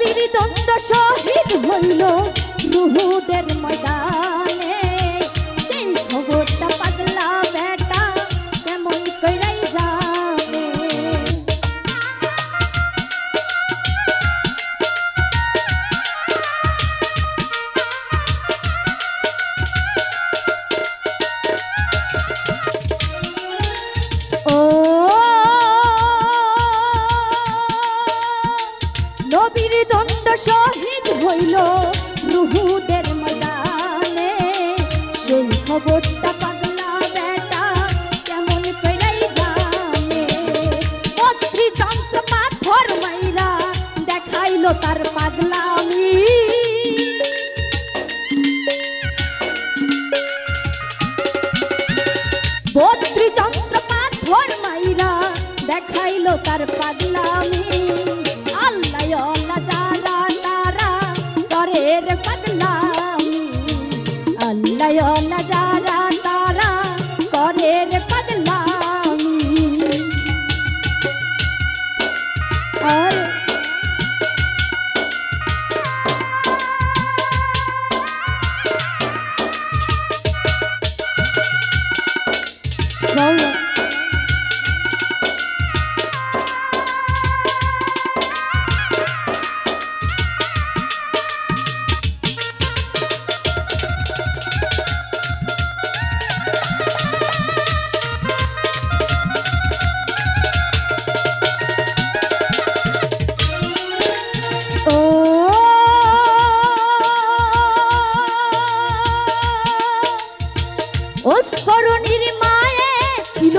নবীর দ্বন্দ্ব শহীদ হইল উহুদের ময়দানে, সেই খবরটা পাগলা বেটা কেমন কইরাই জানে। ও নবীর দ্বন্দ্ব শহীদ হইল উহুদের ময়দানে, সেই খবরটা পাগলা বেটা কেমন কইরাই জানে। ৩২ যন্ত্র পাথর মাইরা দেখাইলো তার পাগলামি, ৩২ যন্ত্র পাথর মাইরা দেখাইলো তার পাগলামি। আল্লাহ আল্লাহ যারা তারা করে রে পাগলামি, আল্লাহ আল্লাহ যারা তারা করে রে পাগলামি। আর ওস্করণীর মায়ে ছিল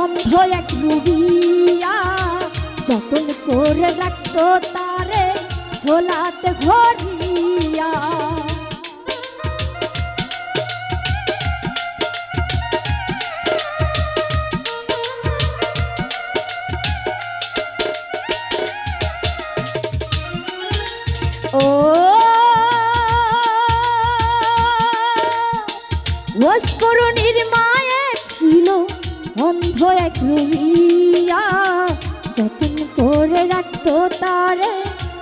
অন্ধ এক রুবিয়া, যতন করে রাখতো তারে ঝোলাতে ভরিয়া। ও ওস্করণীর মায়ে ছিল অন্ধ এক রুবিয়া, যতন করে রাখতো তারে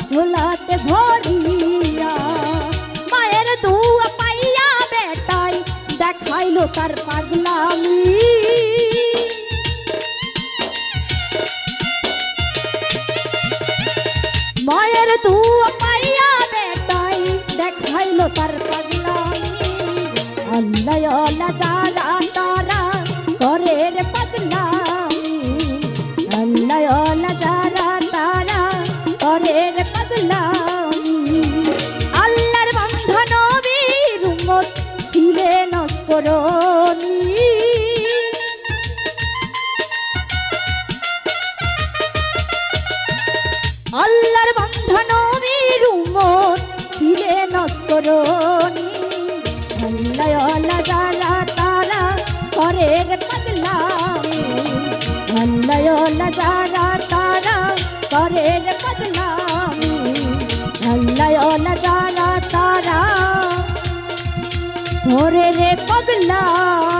ঝোলাতে ভরিয়া। মায়ের দুয়া পাইয়া বেটাই দেখাইলো তার পাগলামি, মায়ের দুয়া পাইয়া বেটাই দেখাইলো তার পাগলামি। আল্লাহ আল্লাহ যারা তারা করে রে পাগলামি, আল্লাহ আল্লাহ যারা তারা করে রে পাগলামি। আল্লাহর বান্ধা নবীর উম্মত ছিলেন অস্করণী, আল্লাহর বান্ধা নবীর উম্মত ছিলেন অস্করণী। আল্লাহ আল্লাহ যারা তারা করে রে পাগলামি, আল্লাহ আল্লাহ যারা তারা করে রে পাগলামি, আল্লাহ আল্লাহ যারা তারা করে রে পাগলামি।